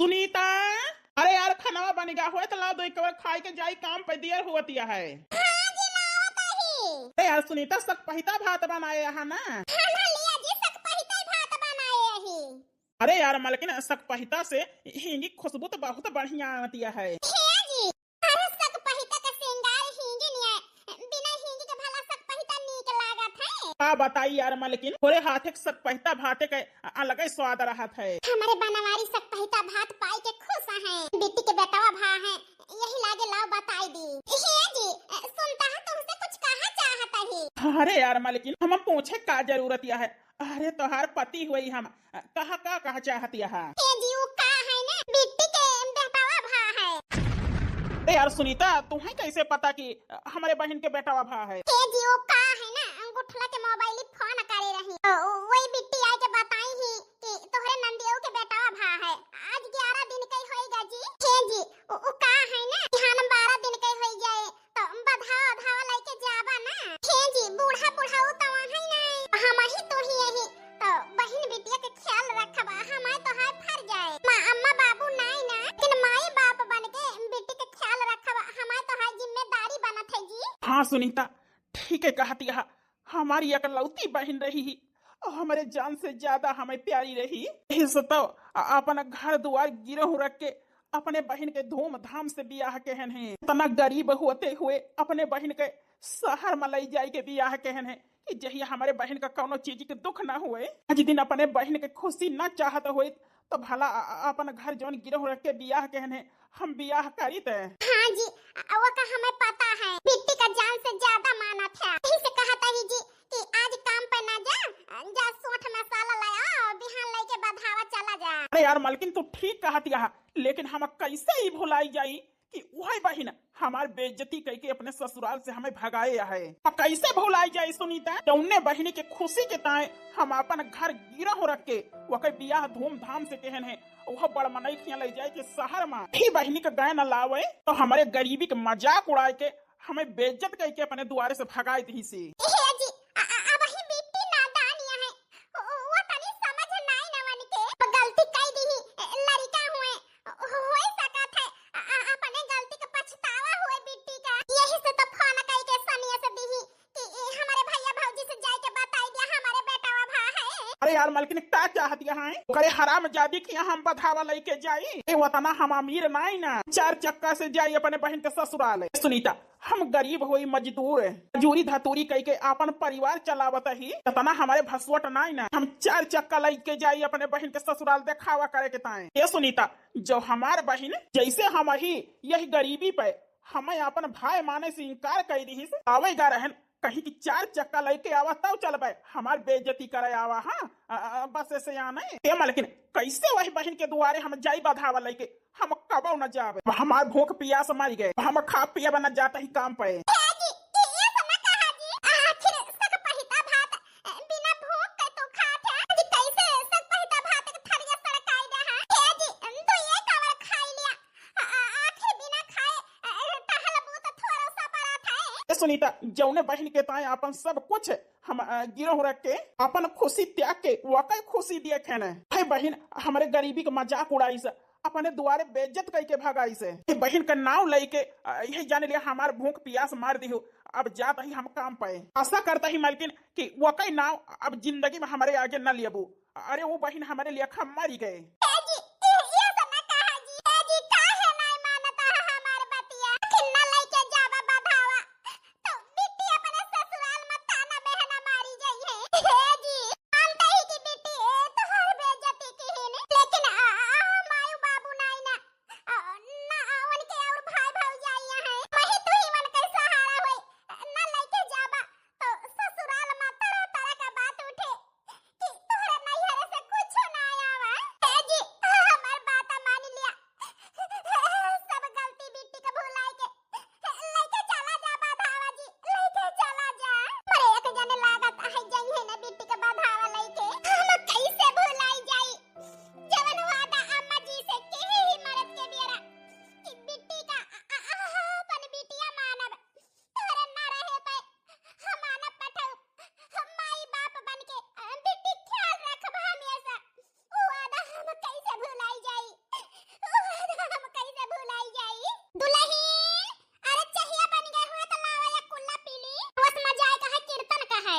सुनीता, अरे यार खाना बन गया हुआ तो ला दो एक बार खाई के जाई काम पे देर हुआ है। हाँ जी लावत ही। अरे यार सुनीता सकपहिता भात बनाए यहाँ ना। हाँ लिया जी सकपहिता भात बनाए ही। अरे यार मलकिन सकपहिता से हिंगी खुशबू तो बहुत बढ़िया आती है। है जी। अरे सकपहिता का श्रृंगार हिंगी नहीं है, बिना हिंगी के भला सकपहिता नीक लागत है। आ बताई यार मलकिन थोड़े हाथे के सकपहिता भाते के अलग ही स्वाद रहा है। हमारे बनवारी सकपहिता भात पाई के खुश हैं। बेटी के बेटावा भा है, यही लागे लाओ बताई दी। है जी, सुनता है तुमसे कुछ कहा चाहता ही। अरे यार मलकिन हम पूछे का जरूरत है। अरे तोहार पति हुई हम कहा चाहती है। जी वो का है ना, बेटी के बेटावा भा है। अरे यार सुनीता तुम्हें कैसे पता कि हमारे बहन के बेटा भा है। जी वो का है ना, अंगूठला के मोबाइल फोन करे रही, वही बिट्टी आई के बताई ही कि तोहरे नंदियो के बेटावा भा है। आज 11 दिन कई होएगा जी। हे जी वो का है ना, ध्यान 12 दिन कई होई जाए तो बधावा धावा लेके जाबा ना। हे जी बूढ़ा बूढ़ा तो है ना, हम ही तो ही यही तो बहन बिटिया के ख्याल रखबा, हमारे तो हाय फर जाए। मां अम्मा बाबू नहीं ना, लेकिन माई बाप बन के बेटी के ख्याल रखबा, हमारे तो हाय जिम्मेदारी बनत है जी। हाँ सुनीता ठीक है कहती है, हमारी इकलौती बहन रही और हमारे जान से ज्यादा हमें प्यारी रही। इस तो अपना घर द्वार गिरह रख के अपने बहन के धूमधाम से बियाह कहन है। इतना गरीब होते हुए अपने बहन के शहर में लई जाए के बियाह कहन है कि जहिया हमारे बहन का कोनो चीज के दुख ना हुए। आज दिन अपने बहन के खुशी ना चाहत हुए तो भला अपन घर जौन गिरह रख के बियाह कहन है हम बियाह करी थे। हाँ जी वो का हमें पता है, बिट्टी का जान से ज्यादा माना था। यही से कहा था ही जी कि आज काम पे ना जा सोठ मसाला लाया और बिहान लेके बधावा चला जा। अरे यार मालकिन तू ठीक कहती है, लेकिन हम कैसे ही भुलाई जाई कि वही बहन हमार बेइज्जती करके अपने ससुराल से हमें भगाए है। अब कैसे भुलाई जाए सुनीता, जौने बहन के खुशी के ताए हम अपन घर गिरा हो रख के वह बियाह धूमधाम से कहन है वह बड़ मनई खिया ले जाए कि शहर में ही बहनी के गाय न लावे तो हमारे गरीबी के मजाक उड़ाए के हमें बेइज्जत करके अपने द्वारे से भगाए दी से। हे जी अब ही बिट्टी नादानिया है, वो तनी समझ नहीं नवन के गलती कई दी लड़का हुए होए सकत है, अपने गलती का पछतावा हुए बिट्टी का। यही से तो फोन कई के सनिया से दी कि हमारे भैया भौजी से जाए के बताई दिया हमारे बेटावा भा है। अरे यार मालकिन क्या चाहती है करे हराम जादी की हम बधावा लेके जाई वतना हम अमीर नहीं ना 4 चक्का से जाई अपने बहन के ससुराल। सुनीता हम गरीब हुई मजदूर मजूरी धतूरी कई के अपन परिवार चलावत ही तना हमारे भसवट नहीं ना हम 4 चक्का लेके जाई अपने बहन के ससुराल दिखावा करे के ताए। ये सुनीता जो हमार बहन जैसे हम ही यही गरीबी पे हमें अपन भाई माने से इनकार कर दी आवेगा रहन कहीं की 4 चक्का लेके आवा तब चलबे हमार बेइज्जती करे आवा। हाँ बस ऐसे यहाँ नहीं लेकिन कैसे वही बहन के दुआरे हम जाई बधावा लेके हम कबो न जावे हमार भूख पियास मर गए हम खा पिया बना जाता ही काम पे। सुनीता जौने बहन के ताए अपन सब कुछ हम गिरोह रख के अपन खुशी त्याग के वाकई खुशी दिए खेने भाई बहन हमारे गरीबी का मजाक उड़ाई से अपने द्वारे बेइज्जत करके भगाई से बहन का नाव लेके यही जाने लिया हमार भूख पियास मार दी हो अब जाता ही हम काम पाए। आशा करता ही मालकिन कि वाकई नाव अब जिंदगी में हमारे आगे न लियबू। अरे वो बहन हमारे लिए खम मारी गए।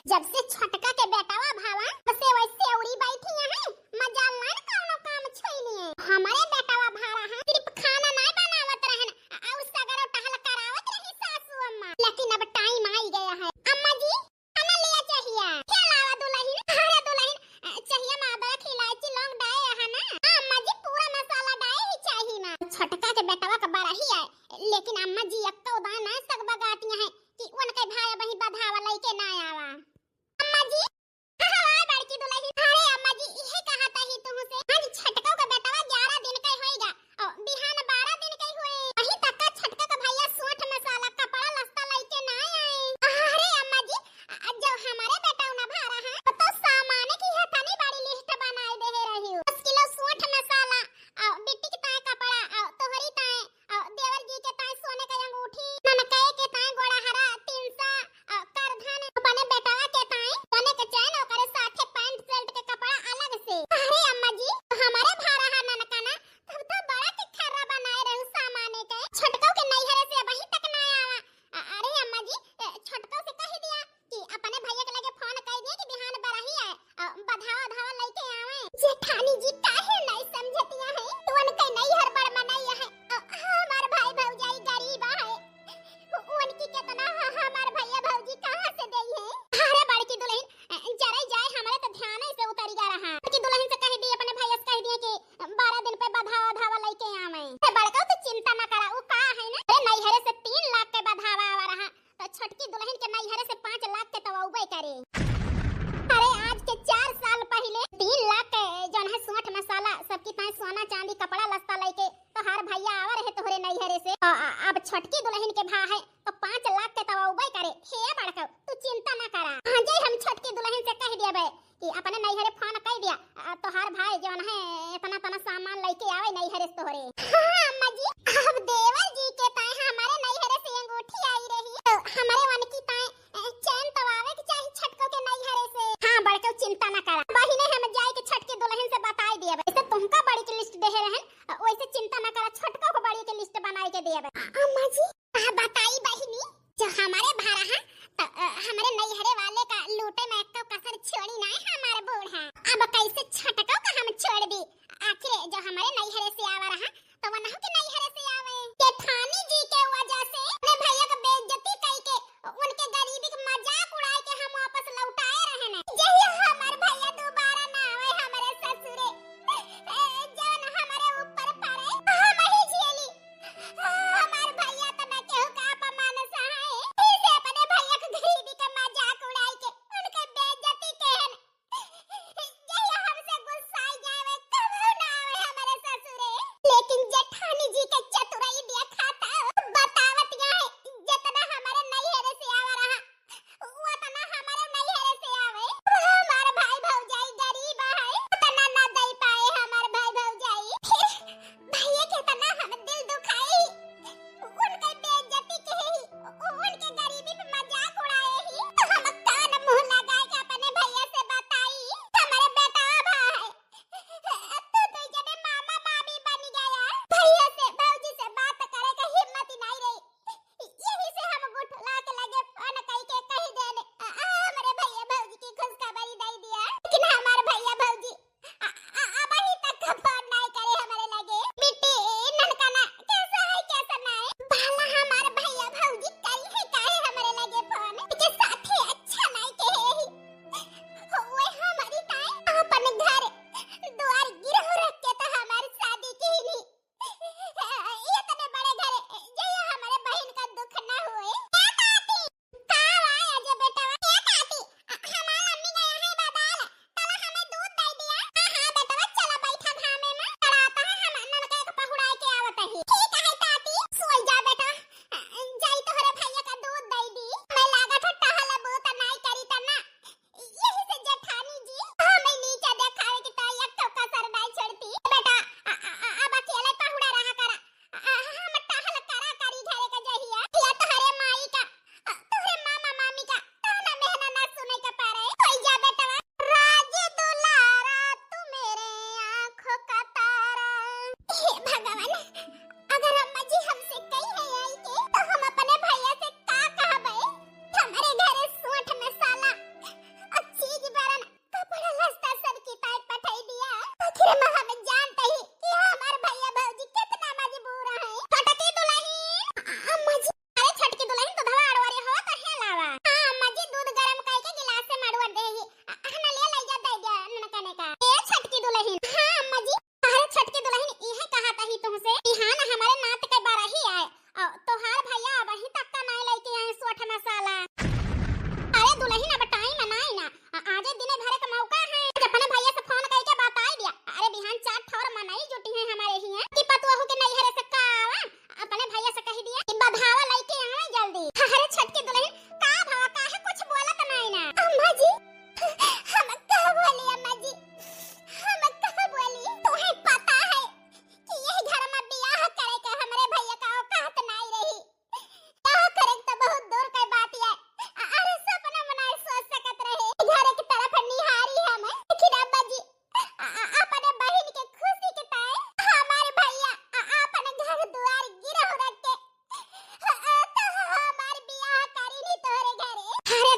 जब से छटका के बेटावा भावा बसे वैसे उड़ी बैठी है मजा मन कौनो काम छोइलिए हमारे बेटावा भारा है सिर्फ खाना नहीं बनावत रहन और सगरो टहल करावत रही सासू अम्मा लेकिन अब टाइम आई गया है अम्मा जी खाना लिया चाहिए खिलावा दुल्हन अरे दुल्हन चाहिए अदरक इलायची लौंग डाले है ना अम्मा जी पूरा मसाला डाले ही चाहिए ना छटका के बेटावा का बारा ही है लेकिन अम्मा जी अक्का उदा ना सग बगातियां हैं कि उनके भाई बही बधावा लेके ना आवा अम्मा जी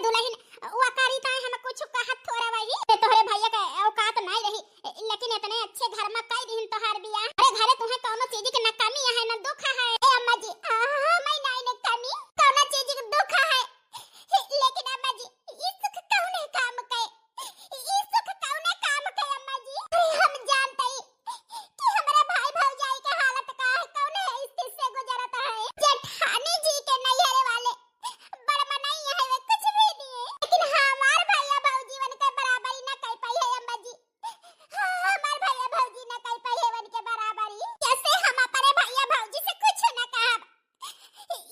दुल्हन वो करी ताई हम कुछ कहत थोड़ा वही ते तोहरे भैया के औकात नहीं रही लेकिन इतने अच्छे घर में कई दिन तोहार बियाह अरे घरे तुम्हें कोनो चीज की न कमी है न दुख है ए अम्मा जी मैं नहीं न कमी कोनो चीज की दुख है लेकिन अम्मा जी ये सुख कौने काम के ये सुख कौने काम के अम्मा जी हम जानते हैं कि हमारे भाई भौजाई के हालत का है कौने स्थिति से गुजरता है जेठानी जी के नैहरे वाले बड़ मनाई है वे कुछ भी दिए लेकिन हमार भैया भौजी वन के बराबरी न कर पाई है अम्मा जी हमार भैया भौजी न कर पाई है वन के बराबरी कैसे हम अपने भैया भौजी से कुछ न कहब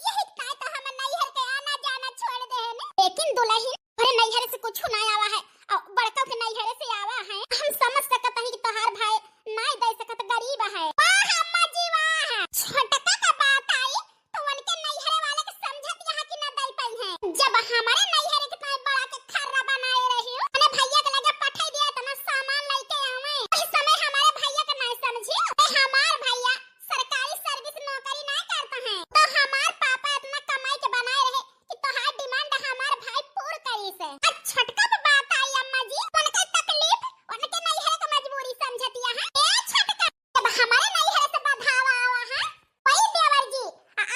यही का तो हम नैहर के आना जाना छोड़ दे हैं लेकिन दुल्हन अरे नैहर से कुछ ना आवा है और बड़का के नैहर से आवा है हम समझ सकत हैं कि तोहार भाई नहीं दे सकत गरीब है वाह अम्मा जी वाह छोटका का बात आई तो उनके नैहर वाले के समझत यहाँ की न दे पाई है जब हमारे नैहर के ताई बड़ा के खर्रा बनाए रही हो अने भैया के लगे पठाई दिया तना सामान लेके आवे इस समय हमारे भैया के नहीं समझियो ते हमार भैया सरकारी सर्विस नौकरी नहीं करता है तो हमार पापा इतना कमाई के बनाए रहे कि तोहार डिमांड हमार भाई पूर्ण करी से छोटका पे बात आई अम्मा जी उनके तकलीफ उनके नैहर के मजबूरी समझती है ए छोटका जब हमारे नैहर से बधावा आवा है वही देवर जी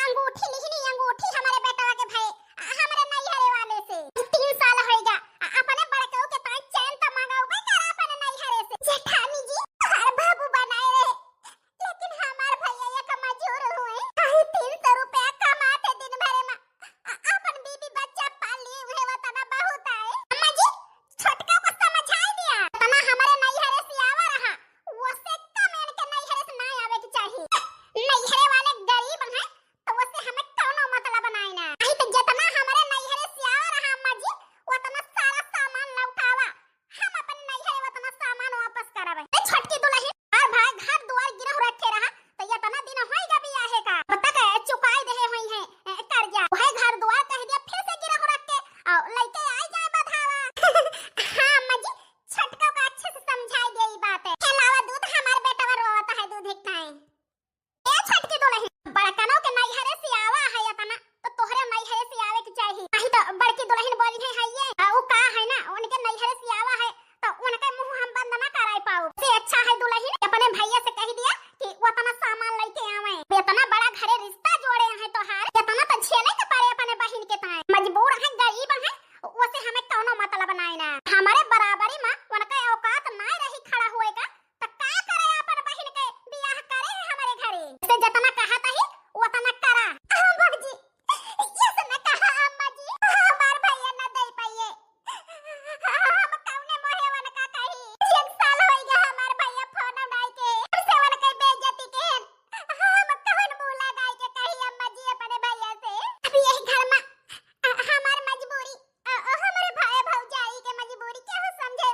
अंगूठी लिखनी अंगूठी हमारे बेटा के भाई हमारे नैहर वाले से 3 साल होएगा अपने बड़के के पास चैन तो मांगाओगे कर अपने नैहर से जेठानी जी हर बाबू बनाए रहे लेकिन हमार भैया ये का मजूर हुए कहीं 300 रुपया कमाते दिन भर में अपन बीबी बच्चा पाल लिए हुए वतना बहुत है अम्मा जी छोटका को समझाई दिया तना हमारे नैहर से आवा रहा वो से कम इनके नैहर से नहीं आवे के चाहिए नैहर वाले गरीब हैं तो उससे हमें कोनो मतलब नहीं ना आई तो जितना हमारे नैहर से आवा रहा अम्मा जी उतना सारा सामान लौटावा हम अपन नैहर उतना सामान वापस करावे ए छोटकी दुल्हन और भाई घर द्वार गिरह रखे रहा तो ये तना दिन होएगा बियाह का पता का चुकाई दे हुई है कर्जा भाई घर द्वार कह दिया फिर से गिरह रख के और लेके आई जाए बधावा हां अम्मा जी छोटका को अच्छे से समझाई दे ई बात है अलावा दूध हमारे बेटा रोता है दूध हिकता है ए छोटकी दुल्हन बड़कनों के नैहर से आवा है अपना तो तोहरे नैहर से आवे के चाहिए नहीं तो बड़की दुल्हन बोली है ये वो का है ना उनके नैहर से आवा है तो उनके मुंह हम बंद ना कराई पाओ से अच्छा है दुल्हन अपने भैया से कह दिया कि वो तना सामान लेके आवे इतना बड़ा घरे रिश्ता जोड़े हैं तोहार इतना तो झेले के पारे अपने बहन के ताए मजबूर है गरीब है उसे हमें कोनो मतलब नहीं ना हमारे बराबरी में उनका औकात नहीं रही खड़ा होएगा तो का करे अपन बहन के बियाह करे हमारे घरे से जितना कहा था ही उतना करा अम्मा जी ये से न कहा अम्मा जी हमार भैया न दे पाइए हम कौने मोहे वन का कही 1 साल हो गया हमार भैया फोन उठाई के से वन के बेइज्जती के हम कौन मुंह लगाई के कही अम्मा जी अपने भैया से अभी यही घर में हमार मजबूरी हमारे भाई भौजाई के मजबूरी क्या हो समझे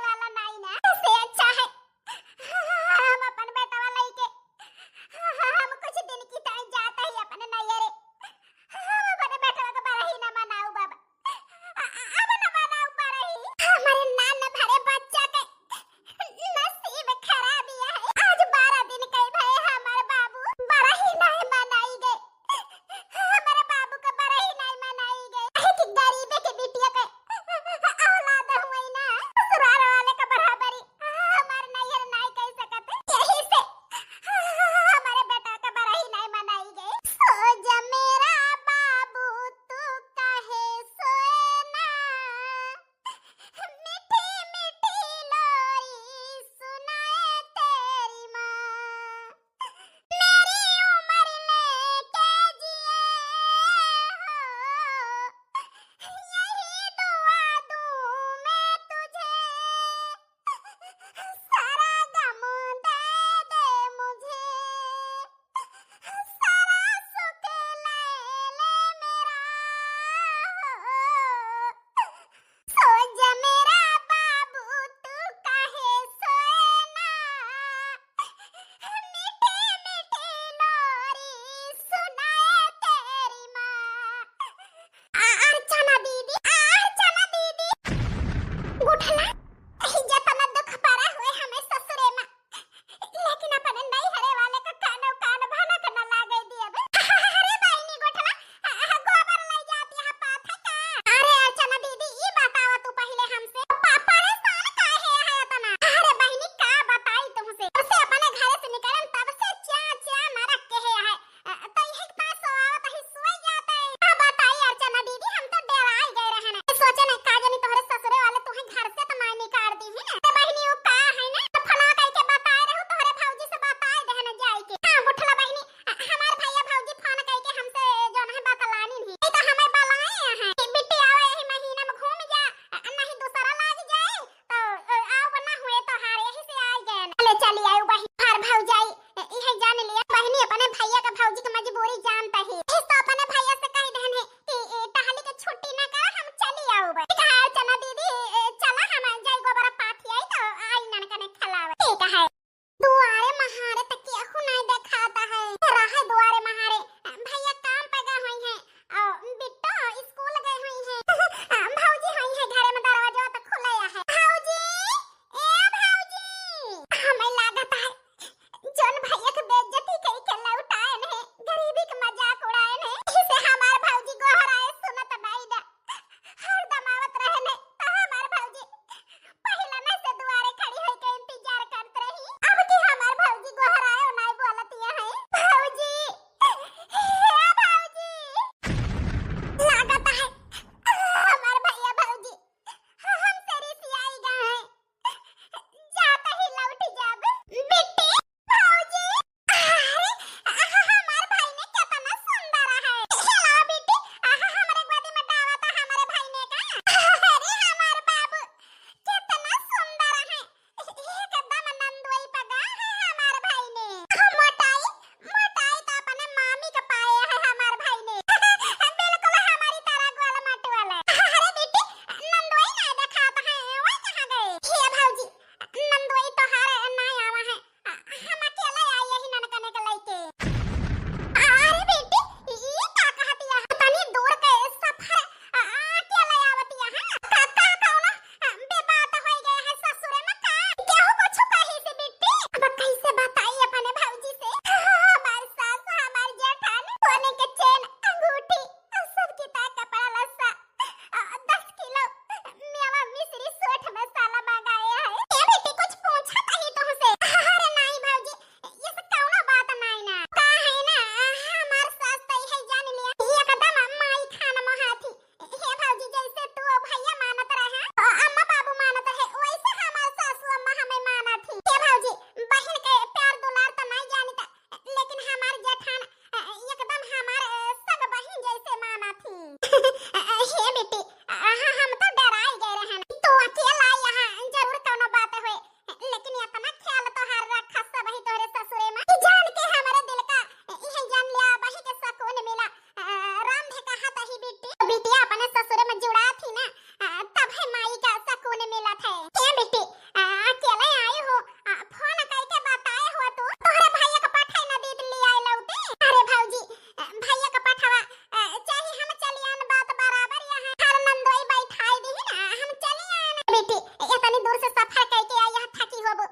दूर से सफर करके आई यहाँ थकी होबो।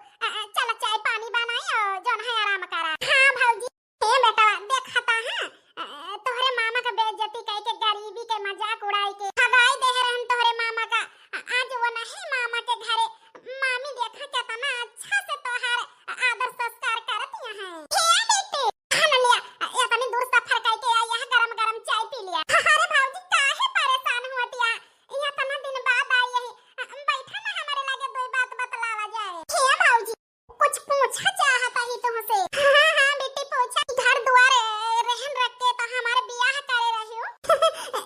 चल चाय पानी बनाई और जौन है आराम करा। हाँ भौजी हे बेटा देखता है तोहरे मामा का बेइज्जती करके गरीबी के मजाक उड़ाई के भगाई दे रहन तोहरे मामा का। आज वो नहीं मामा के घरे मामी देखा कितना अच्छा से तोहार आदर संस्कार करती हैं। हे बेटी खाना लिया इतनी दूर सफर करके आई यहाँ गरम गरम चाय पी लिया। अरे भौजी काहे परेशान होतिया यहाँ तना दिन बाद आई यही बैठा ना हमारे लगे दो बात बतलावा जाए। हे भौजी कुछ पूछा चाहता ही तुमसे। हाँ हाँ बेटी पूछा। घर द्वार रहन रख के तो हमारे बियाह करे रही हो।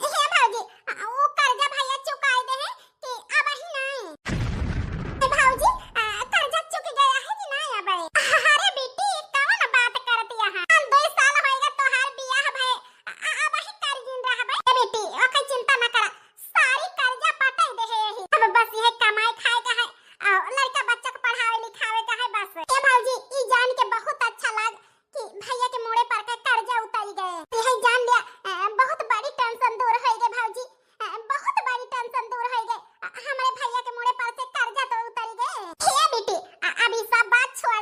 हे भौजी वो कर्जा भैया चुकाए दे है कि अब ही नहीं। हे भौजी कर्जा चुक गया है कि नहीं अब? अरे बेटी कौन बात करती है? 2 साल होएगा तोहार बियाह भए अब ही कर्जिन रहबे। ए बेटी ओके चिंता न कर सारी कर्जा पटाई दे है यही। अब बस यह कमाई खाए का है और लड़का बच्चा को पढ़ावे लिखावे का है बस। ए भौजी ई जान के बहुत अच्छा लग कि भैया के मोड़े पर का कर्जा उतारी गए। यही जान लिया बहुत बड़ी टेंशन दूर हो गई भौजी। बहुत बड़ी टेंशन दूर हो गई। हमारे भैया के मोड़े पर से कर्जा तो उतारी गए। हे बेटी अभी सब बात छोड़ा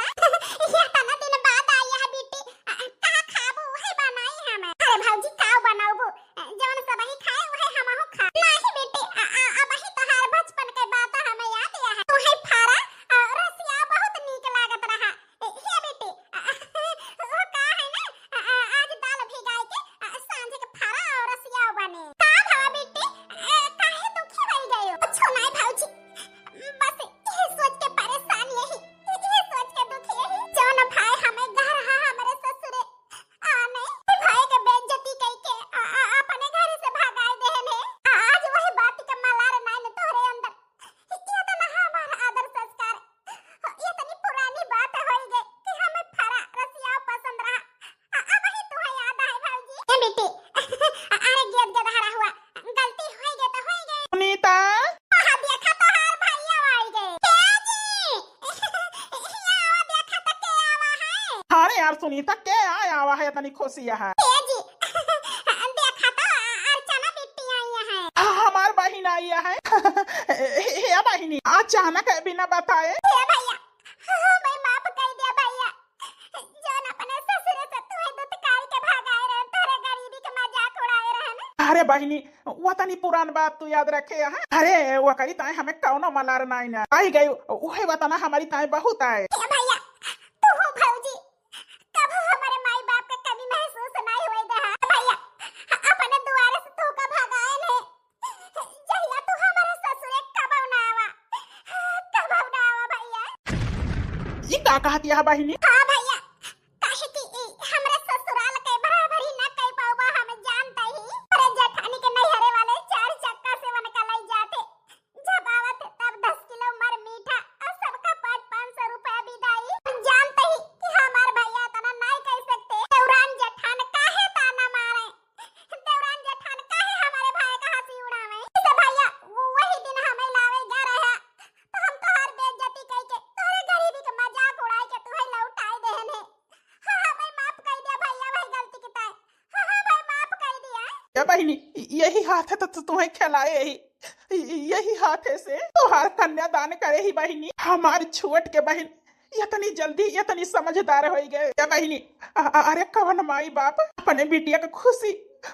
ये तना दिन बाद आई है बेटी का खाबो वही बनाई हमें। अरे भौजी का बनाऊबो जवन सब ही खाए वही हमहु खा। नहीं बेटी अब ही तोहार बचपन के बात हमें याद आ है। तू ही फारा और रसिया बहुत नीक लागत रहा। हे बेटी वो का है ना आज दाल भिगाई के सांझ के फारा और रसिया बने। का भवा बेटी काहे दुखी हो गयो? कुछ नहीं भौजी बस ये सोच के परेशान यही ये सोच के दुखी यही जौन भाई हमें घर हा हमारे ससुरे आने भाई के बेइज्जती करके अपने घर से भगाए देहन है। आज वही बात के मलार नाइन तोहरे अंदर ये तो ना हमारा आदर संस्कार ये तनी पुरानी बात हो गई कि हमें फरा रसिया पसंद रहा। अब ही तुम्हें याद है भौजी। ए बेटी अरे गेट गधरा हुआ गलती हो गई तो हो गई। सुनीता वहां देखा तो हार भैया आ गए। क्या जी यहाँ देखा तो क्या आवा है? अरे यार सुनीता के आया हुआ है इतनी खुशी है। क्या जी देखा तो अर्चना बिट्टी आई है। हमार बहन आई है। हे बहनी अचानक बिना बताए। हे भैया मैं माफ कर दिया भैया जौन अपने ससुर से तुम्हें दुत्कार के भगाए रहे तोरे गरीबी के मजाक उड़ाए रहे ना। अरे बहनी वो तनी पुरान बात तू याद रखे है। अरे वो करी ताए हमें कौनो मलार नहीं ना आई गई वही बताना हमारी ताए बहुत आए। हे भैया तू हो भौजी कब हमारे माई बाप का कभी महसूस नहीं हुई दे भैया अपने द्वार से तू का भगाए ने जहिया तू हमारे ससुर कब ना आवा भैया। ये का कहती है बहनी? हाँ भैया काहे कि हमरे ससुराल के बराबरी न कर पाऊबा हम जानते ही। अरे जेठानी के नैहरे वाले 4 चक्का से वन का लई जाते जब आवत तब 10 किलो मर मीठा और सबका 500 रुपया विदाई। जानते ही कि हमार भैया तना नहीं कह सकते। देवरान जेठान काहे ताना मारे देवरान जेठान काहे हमारे भाई का हंसी उड़ावे। इसे भैया वही दिन हमें लावे जा रहा तो हम तो हर बेइज्जती करके तोरे गरीबी के मजाक उड़ाए के तुम्हें लौटाए देहन है। हाँ भाई माफ कर दिया भैया भाई गलती की ताई। हाँ भाई माफ कर दिया। या बहनी यही हाथ है तो तुम्हें खिलाए यही हाथ है से तुहार कन्यादान करे ही बहनी। हमारी छुअट के बहन इतनी जल्दी इतनी समझदार हो गए। या बहनी अरे कवन माई बाप अपने बिटिया की खुशी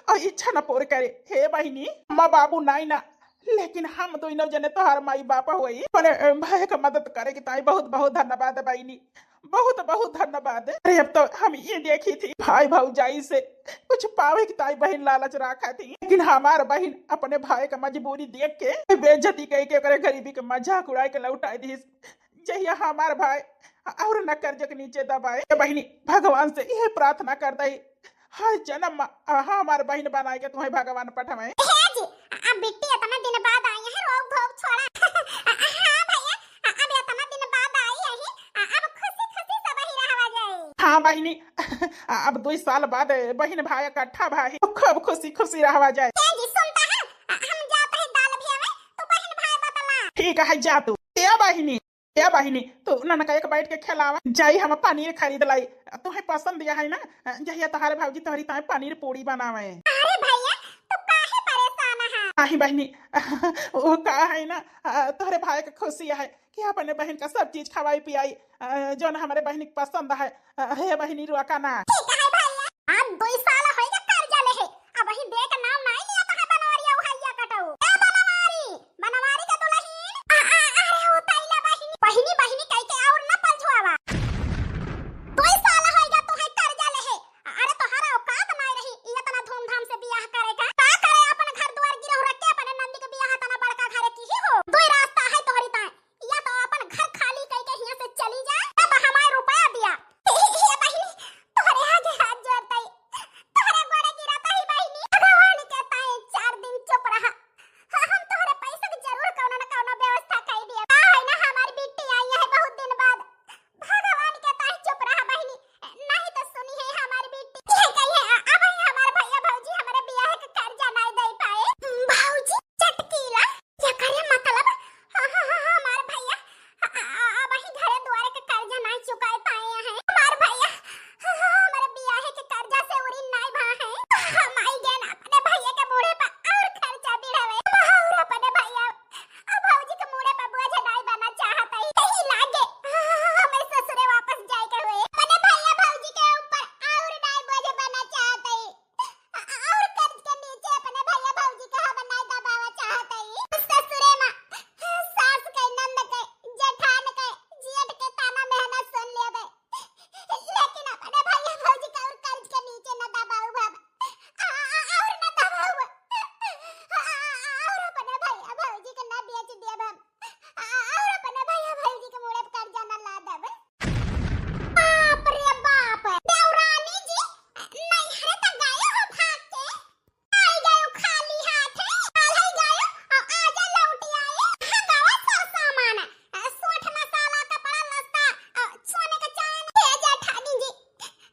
और इच्छा न पूरी करे। हे बहनी माँ बाबू नहीं ना लेकिन हम दोनों जने तोहार माई बाप हुई अपने भाई का मदद करे कि ताई बहुत बहुत धन्यवाद बहनी बहुत बहुत धन्यवाद। अरे अब तो हम ये देखी थी भाई भौजाई से कुछ पावे की ताई बहन लालच रखा थी लेकिन हमार बहन अपने भाई का मजबूरी देख के बेइज्जती कह के करे गरीबी के मजाक उड़ाए के लौटाई दी। जहिया हमार भाई और न कर्ज के नीचे दबाए। बहनी भगवान से यह प्रार्थना कर दई हर जन्म हमार बहन बनाए के तुम्हें भगवान पठवाए। हे जी अब बिट्टी इतना दिन बाद आई है रोक धोक छोड़ा। हाँ भैया अब इतना दिन बाद आई है अब खुशी खुशी सब ही रहवा जाए। हाँ बहनी अब 2 साल बाद बहन भाई इकट्ठा भाई खूब खुशी खुशी रहवा जाए। हे जी सुनता है हम जाते हैं दाल भियावे तो बहन भाई बतला। ठीक है जा तू। या बहिनी तू ननका एक बैठ के खिलावा जाई हम पनीर खरीद लाई तुम्हें पसंद है ना जहिया तोहारे भाजी तोहरी ताए पनीर पूरी बनावे। अरे भैया तू काहे परेशान है? नाही बहनी वो का है ना तोहरे भाई के खुशी है कि अपने बहन का सब चीज खवाई पियाई जो हमारे बहन की पसंद है हे बहनी रुआ का ना ठीक है भैया आज 2 साल होइगा कर्जा ले है अब वही दे के नाम नहीं लिया कहां बनवारिया उहाइया कटऊ ए बनवारी का दुल्हन अरे हो तैला बहिनी बहिनी कह के और न पलझुआवा 2 साल होइगा तो है कर्जा ले है अरे तोहरा औकात नहीं रही ये तना धूमधाम से बियाह करे का करे अपन घर द्वार गिरह रख के अपन नंदी के बियाह तना बड़का घरे की ही हो दो रास्ता है तोहरी ताए या तो अपन घर खाली कह के यहां से चली जा तब हमारे रुपया दिया ये बहिनी तोहरे आगे हाथ जोड़ताई तोहरे गोड़े गिराता ही बहिनी भगवान के ताए 4 दिन चुप रहा हम तोहरे पैसा के जरूर कौनो न कौनो व्यवस्था कर दिया है ना हमारी बेटी आई है बहुत दिन बाद भगवान के ताए चुप रहा बहिनी नहीं तो सुनी है हमारी बेटी ये कही है अब ही हमारे भैया भौजी हमारे बियाह के कर्जा नहीं दे पाए भौजी चटकीला ये करे मतलब हमारे भैया अब ही घरे द्वारे के कर्जा नहीं चुका पाए हैं हमारे भैया हमारे बियाह के कर्जा से उरी नहीं भा है हम आई गए ना अपने भैया के बूढ़े पर और खर्चा बिड़ावे और अपने भैया अब भौजी के मुड़े पर बोझ नहीं बना चाहता ही लागे हमें ससुरे वापस जाए के हुए अपने भैया भौजी के ऊपर और नहीं बोझ बना चाहता ही और कर्ज के नीचे अपने भैया भौजी के हम नहीं दबावा चाहता ही ससुरे में सास के नंद के जेठान के जेठ के ताना मेहनत सुन लेबे लेकिन अपने भैया भौजी का और कर्ज के नीचे न दबाऊ बाबा और न दबाऊ और अपने भैया भौजी के न बेच देब हम और अपने भैया भौजी के मुड़े पर कर्जा न ला देब बाप रे बाप देवरानी जी नहीं हरे त गायो हो भाग के आई गयो खाली हाथ आई गयो आजा लौट आए गावा सब सामान सोठ मसाला कपड़ा लत्ता सोने का चैन हे जेठानी जी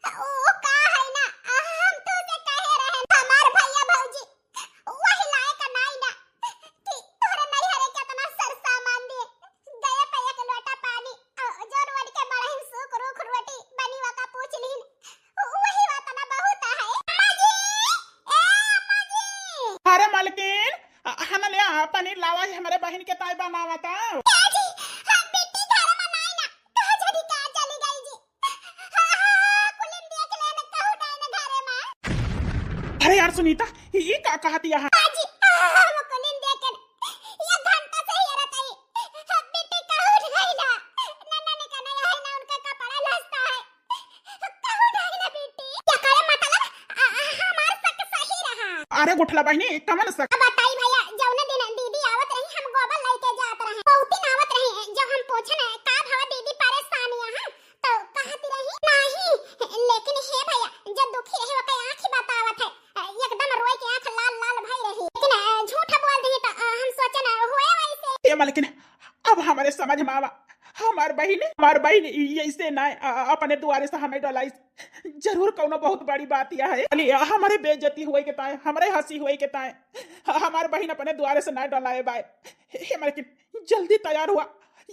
ओ का है ना हम तो से कहे रहे हमार भैया भौजी वही लाए का नहीं ना कि तोरे नहीं हरे कितना सर सामान दिए गए पैया के लोटा पानी जो रोड के बड़हिन सुख रुख रोटी बनी वा का पूछ लीन वही बात ना बहुत है अम्मा जी ए अम्मा जी अरे मालकिन हना ले पनीर लावा है हमारे बहन के ताई बनावता जी हम बेटी घर में नहीं ना कहा जड़ी का चली गई जी कुलिन देख लेने कहू नहीं ना घरे में अरे यार सुनीता ये का कहती है जी हम कुलिन देख ये घंटा से ही रहता है बेटी कहू नहीं ना नन्ना ने का नहीं है ना उनका कपड़ा लसता है कहू नहीं ना बेटी क्या करे मतलब हमार सक सही रहा अरे गुठला बहनी कमन सक अब बताई भैया जौने दिन दीदी आवत रही हम गोबर लेके जात रहे बहुत दिन आवत रही जब हम पूछन का भवा दीदी परेशानी है तो कहती रही नहीं लेकिन हे भैया जब दुखी रहे वके आंख ही बतावत है एकदम रोए के आंख लाल लाल भई रही लेकिन झूठ बोल दी तो हम सोचन होए वैसे ये मालकिन अब हमारे समझ में आवा हमार बहन ऐसे ना अपने दुआरे से हमें डलाई जरूर कौनो बहुत बड़ी बात यह है अली हमारे बेइज्जती हुए के ताए हमारे हंसी हुए के ताए हमार बहन अपने द्वारे से ना डलाए बाय हे मालकिन जल्दी तैयार हुआ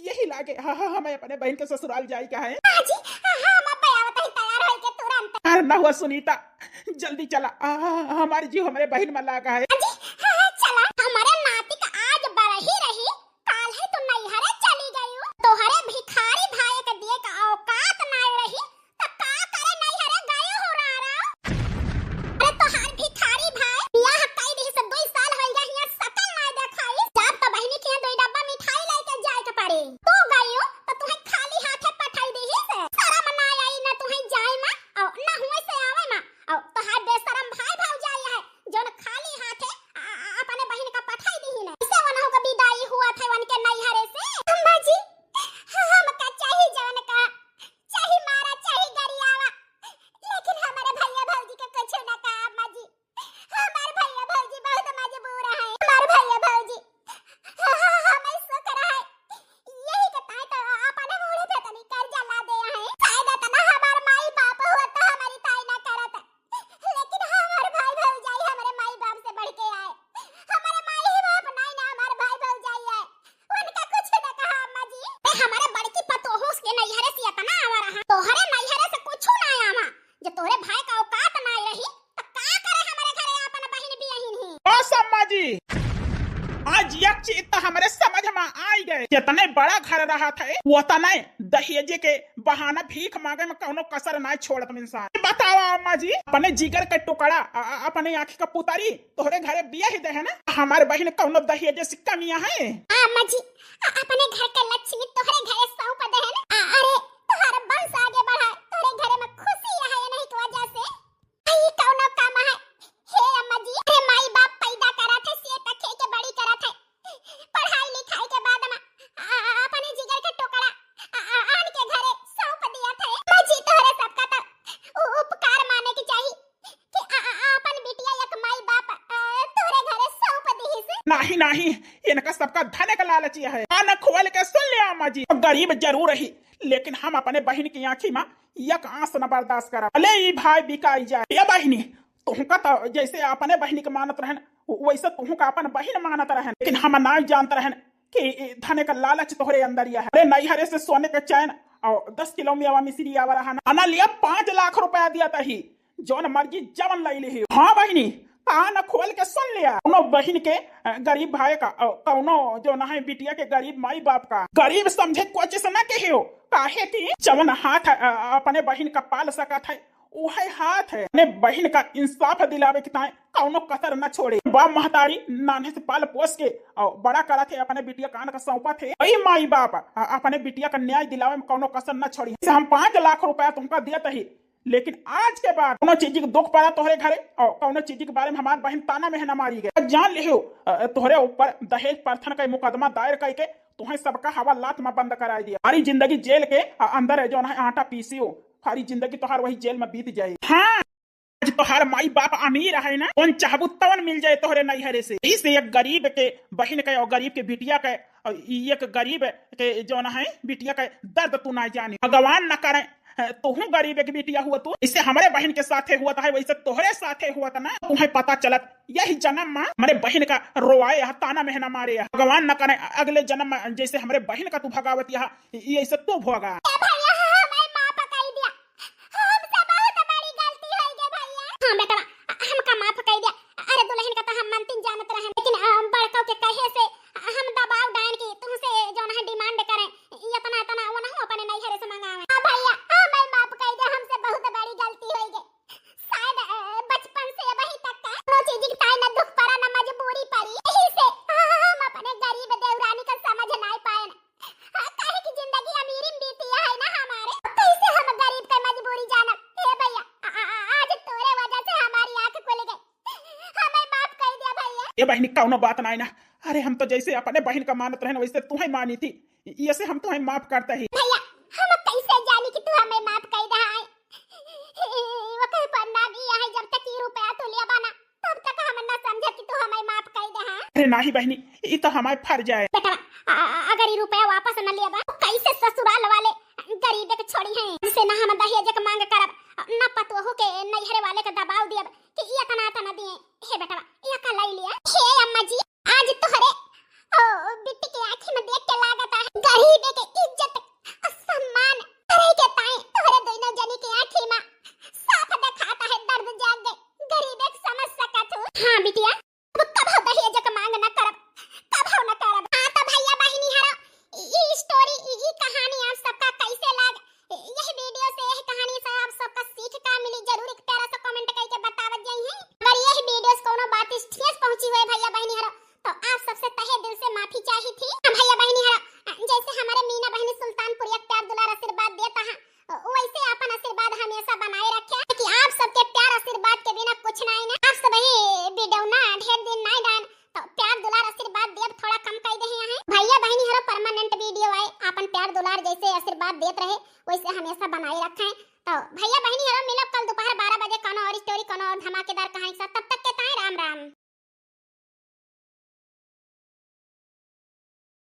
यही लागे हमें अपने बहन के ससुराल जाई का है हां जी हम अब आवत ही तैयार होई के तुरंत अरे ना हुआ सुनीता जल्दी चला हमारी जीव हमारे बहन में लागा है जी चला हमारे नाती का आज बड़ा ही रही काल है तो नहीं हरे चली गई तो हरे भिखारी भाई के दिए का औकात नहीं रही तो का करे नहीं हरे गए हो रहा अरे तो हर भिखारी भाई बियाह कई दी से 2 साल हो गया हिया सकल नहीं देखाई जब तो बहनी के 2 डब्बा मिठाई लेके जाए के पड़ी तो गई तो तुम्हें खाली हाथे पठाई दी से सारा मना आई ना तुम्हें जाए मा और ना हुए से आवे मा और तो हर बेशरम भाई भाव जाए है जो खाली हाथे एक चीज तो हमारे समझ में आई गए, जितने बड़ा घर रहा था उतना दहेजे के बहाना भीख मांगे में कौनो कसर ना छोड़त इंसान। बताओ अम्मा जी, अपने जिगर के टुकड़ा अपने आँख का पुतारी तोहरे घरे बिया ही दे है ना, हमारे बहन कौनो दहेजे से कमियां है। अम्मा जी अपने घर के लक्ष्मी तोहरे घरे सौंप दे है ना, अरे तोहरा वंश आगे बढ़ा, तोहरे घरे में खुशी रहे नहीं की वजह से ई कौनो काम है। हे अम्मा जी, हे माई बाप पैदा करा थे, से तक के बड़ी करा थे, पढ़ाई लिखाई के बाद में अपने जिगर के टुकड़ा आन के घरे सौंप दिया थे। अम्मा जी तोहरे सबका तो उपकार माने की चाहिए कि अपन बिटिया एक माई बाप तोहरे घरे सौंप दी से। नहीं नहीं, इनका सबका धन का लालची है। कान खोल के सुन लिया अम्मा जी, गरीब जरूर रही लेकिन हम अपने बहन की आंखी में एक आंस न बर्दाश्त करा, भले ही भाई बिकाई जाए। ये बहनी तुमका तो जैसे अपने बहनी के मानत रहन वैसे तुमका अपन बहन मानत रहन, लेकिन हम ना जानत रहन कि धन का लालच तोहरे अंदर यह है। अरे नैहरे से सोने के चैन और 10 किलो मेवा मिश्री आवा रहा ना लिया, 5 लाख रुपया दिया था ही, जौन मर्जी जवन लाई ली। हाँ बहनी कान खोल के सुन लिया, कौनो बहन के गरीब भाई का कौनो जो ना है बिटिया के गरीब माई बाप का गरीब समझे कोचिस न के हो, काहे कि जवन हाथ अपने बहन का पाल सकत है वही हाथ है अपने बहन का इंसाफ दिलावे के ताए कौनो कसर न छोड़े। बाप महतारी नाने से पाल पोस के और बड़ा करा थे, अपने बिटिया कान का सौंपा थे, वही माई बाप अपने बिटिया का न्याय दिलावे में कौनो कसर न छोड़ी। हम 5 लाख रुपया तुमका देते ही, लेकिन आज के बाद कोनो चीज के दुख पड़ा तोहरे घरे और कोनो चीज के बारे में हमार बहन ताना में न मारी गए, जान लियो तोहरे ऊपर दहेज प्रथन का मुकदमा दायर करके तुम्हें सबका हवा लात में बंद करा दिया। सारी जिंदगी जेल के अंदर है जो ना आटा पीसियो, सारी जिंदगी तोहार वही जेल में बीत जाए। हाँ आज तोहार माई बाप अमीर है ना, कौन चाहबू तवन मिल जाए तोहरे नैहरे से। इसे एक गरीब के बहन के और गरीब के बिटिया के और एक गरीब के जो ना है बिटिया के दर्द तू ना जाने, भगवान न करे तुहू गरीब एक बिटिया हुआ तू, इससे हमारे बहन के साथे हुआ था वैसे तोहरे साथे हुआ था ना, तुम्हें पता चलत यही जन्म में हमारे बहन का रोवाए ताना में न मारे, भगवान न करे अगले जन्म में जैसे हमारे बहन का तू भगावत यहाँ ये सब तू भोगा। ये बहनी कौनो बात नहीं ना, अरे हम तो जैसे अपने बहन का मानत रहे वैसे तुम्हें मानी थी, ये से हम तुम्हें माफ करते ही। भैया हम कैसे जानी कि तू हमें माफ कर दे है, वो कहीं पढ़ना भी है, जब तक ये रुपया तो लिया बना तब तक हम ना समझे कि तू हमें माफ कर दे है। अरे नहीं बहनी ये तो हमारे फर्ज है। बेटा अगर ये रुपया वापस न लिया बा कैसे ससुराल वाले गरीब के छोड़ी हैं, जिसे ना हम दहेज के मांग करब ना पतोहू के नैहरे वाले का दबाव दिया कि ये तना दिए। हे बेटा ये का लाई लिया। हे अम्मा जी आज तोहरे बिट्टी के आंखें में देख के लागत है गरीब के इज्जत और सम्मान करे के ताए तोहरे दोनों जनी के आंखें में साफ दिखाता है दर्द जाग गए, गरीब एक समझ सकत हो। हां बिटिया अब कब दहेज के मांग न करब, कब न करब। हां तो भैया बहिनी हरो ये स्टोरी ये कहानी आप सबका कैसे लग, यह वीडियो से यह कहानी से आप सबका सीख का मिली जरूर एक प्यारा सा कमेंट करके बतावत जाई है। अगर यह वीडियो कोनो बात ठेस पहुंची हुई भैया बहिनी हरो तो आप सबसे तहे दिल से माफी चाही थी। भैया बहिनी हरो जैसे हमारे मीना बहनी सुल्तानपुर एक प्यार दुलार आशीर्वाद देता है वैसे अपन आशीर्वाद हमेशा बनाए रखे कि आप सबके प्यार आशीर्वाद के बिना कुछ नहीं ना। आप सब वीडियो ना ढेर दिन नहीं डाल तो प्यार दुलार आशीर्वाद देव थोड़ा कम कर दे हैं। भैया बहिनी हरो परमानेंट वीडियो आए अपन प्यार दुलार जैसे आशीर्वाद देते रहे वैसे हमेशा बनाए रखें। तो भैया बहिनी हरो मिलब कल दोपहर 12 बजे कोनो और स्टोरी कोनो और धमाकेदार कहानी के साथ, तब तक के ताए राम राम।